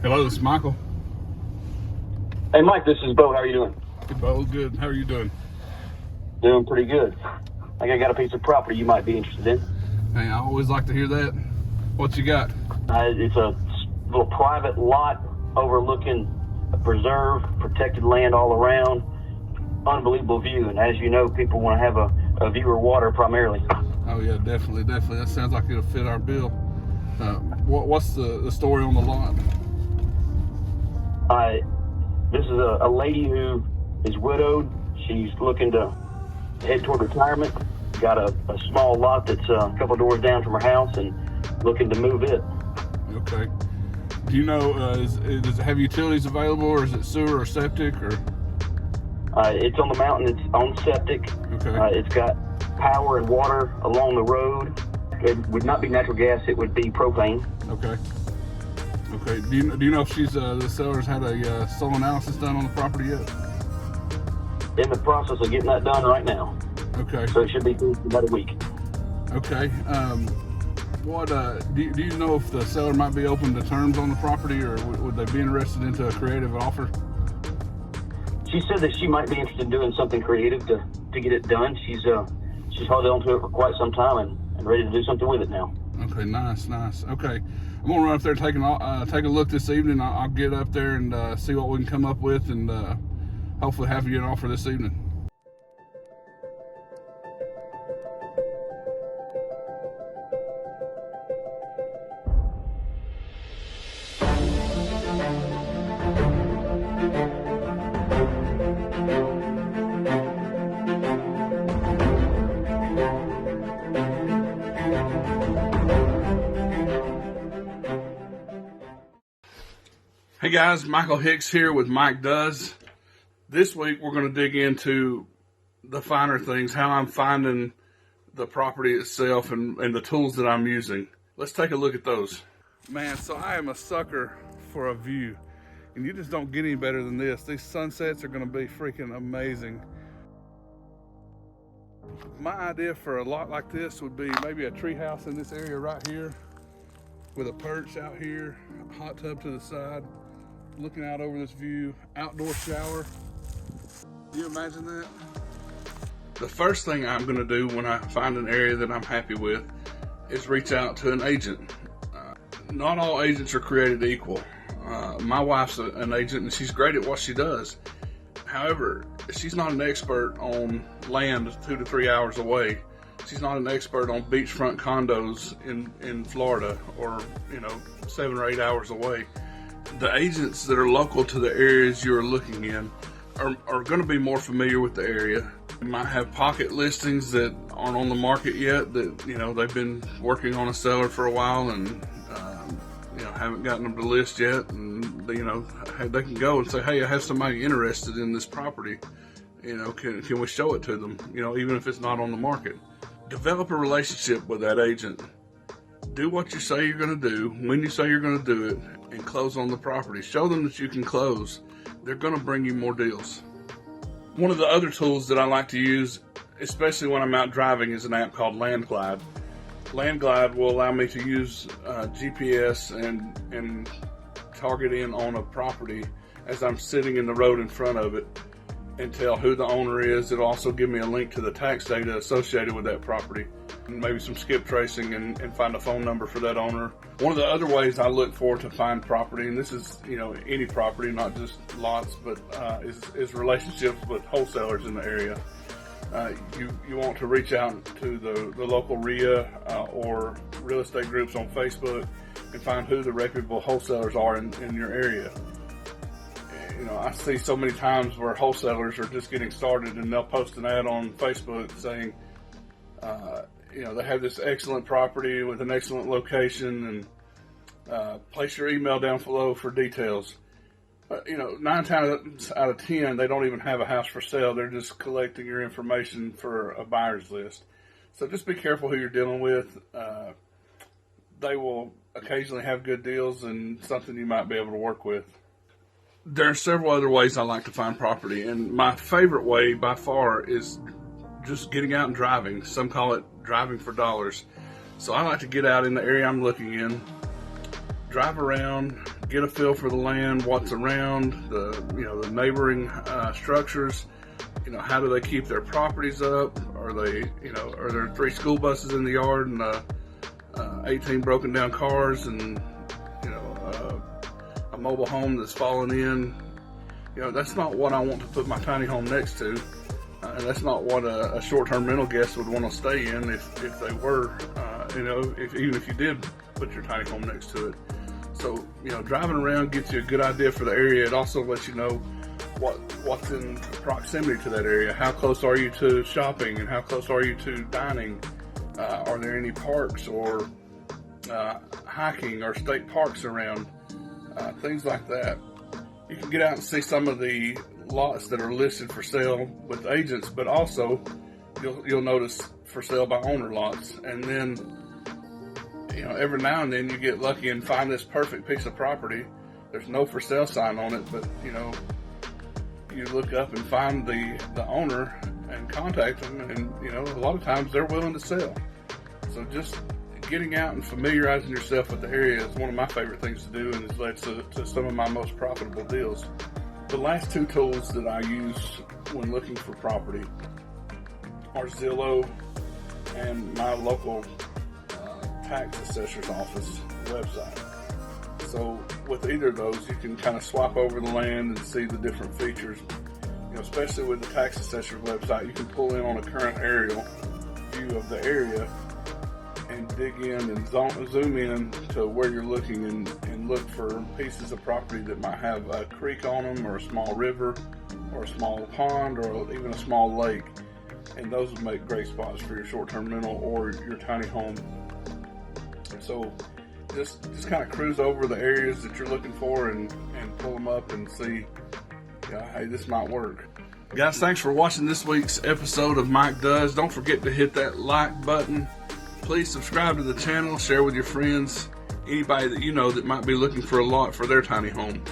Hello, this is Michael. Hey, Mike, this is Bo. How are you doing? Hey, Bo. Good. How are you doing? Doing pretty good. I think I got a piece of property you might be interested in. Hey, I always like to hear that. What you got? It's a little private lot overlooking a preserve, protected land all around. Unbelievable view. And as you know, people want to have a view of water primarily. Oh, yeah, definitely. That sounds like it'll fit our bill. What's the story on the lot? This is a lady who is widowed. She's looking to head toward retirement. Got a small lot that's a couple doors down from her house and looking to move it. Okay. Do you know, does it have utilities available, or is it sewer or septic? Or It's on the mountain. It's on septic. Okay. It's got power and water along the road. It would not be natural gas. It would be propane. Okay. Okay. Do you know if the seller's had a soil analysis done on the property yet? In the process of getting that done right now. Okay. So it should be through about a week. Okay. What do you know if the seller might be open to terms on the property, or would they be interested into a creative offer? She said that she might be interested in doing something creative to get it done. She's held on to it for quite some time and ready to do something with it now. Okay, nice. Okay, I'm gonna run up there take a look this evening. I'll get up there and see what we can come up with, and hopefully have you an offer this evening. Hey guys, Michael Hicks here with Mike Does. This week we're going to dig into the finer things, how I'm finding the property itself and the tools that I'm using. Let's take a look at those. Man, so I am a sucker for a view, and you just don't get any better than this. These sunsets are going to be freaking amazing. My idea for a lot like this would be maybe a tree house in this area right here with a perch out here, a hot tub to the side, looking out over this view, outdoor shower. Can you imagine that? The first thing I'm gonna do when I find an area that I'm happy with is reach out to an agent. Not all agents are created equal. My wife's an agent and she's great at what she does. However, she's not an expert on land 2 to 3 hours away. She's not an expert on beachfront condos in Florida or 7 or 8 hours away. The agents that are local to the areas you're looking in are going to be more familiar with the area. They might have pocket listings that aren't on the market yet, that they've been working on a seller for a while and haven't gotten them to list yet, and they can go and say, hey, I have somebody interested in this property, can we show it to them, even if it's not on the market. Develop a relationship with that agent. Do what you say you're going to do when you say you're going to do it, and close on the property. Show them that you can close. They're going to bring you more deals. One of the other tools that I like to use, especially when I'm out driving, is an app called LandGlide. LandGlide will allow me to use GPS and target in on a property as I'm sitting in the road in front of it and tell who the owner is. It'll also give me a link to the tax data associated with that property, and maybe some skip tracing and find a phone number for that owner. One of the other ways I look for to find property, and this is any property, not just lots, but is relationships with wholesalers in the area. You want to reach out to the local RIA or real estate groups on Facebook and find who the reputable wholesalers are in your area. I see so many times where wholesalers are just getting started and they'll post an ad on Facebook saying, they have this excellent property with an excellent location, and place your email down below for details. 9 times out of 10, they don't even have a house for sale. They're just collecting your information for a buyer's list. So just be careful who you're dealing with. They will occasionally have good deals and something you might be able to work with. There are several other ways I like to find property, and my favorite way by far is just getting out and driving. Some call it driving for dollars. So I like to get out in the area I'm looking in, drive around, get a feel for the land, what's around, the neighboring structures. How do they keep their properties up? Are there 3 school buses in the yard and 18 broken down cars and a mobile home that's fallen in? That's not what I want to put my tiny home next to, and that's not what a short-term rental guest would want to stay in if they were, even if you did put your tiny home next to it. So, driving around gets you a good idea for the area. It also lets you know what's in proximity to that area. How close are you to shopping, and how close are you to dining? Are there any parks or hiking or state parks around? Things like that. You can get out and see some of the lots that are listed for sale with agents, but also you'll notice for sale by owner lots. And then every now and then you get lucky and find this perfect piece of property. There's no for sale sign on it, but you look up and find the owner and contact them, and a lot of times they're willing to sell. So just getting out and familiarizing yourself with the area is one of my favorite things to do, and has led to some of my most profitable deals. The last 2 tools that I use when looking for property are Zillow and my local tax assessor's office website. So with either of those, you can kind of swap over the land and see the different features. Especially with the tax assessor's website, you can pull in on a current aerial view of the area and dig in and zoom in to where you're looking and look for pieces of property that might have a creek on them, or a small river, or a small pond, or even a small lake. And those would make great spots for your short-term rental or your tiny home. So just kind of cruise over the areas that you're looking for and pull them up and see, hey, this might work. Guys, thanks for watching this week's episode of Mike Does. Don't forget to hit that like button. Please subscribe to the channel, share with your friends, anybody that that might be looking for a lot for their tiny home.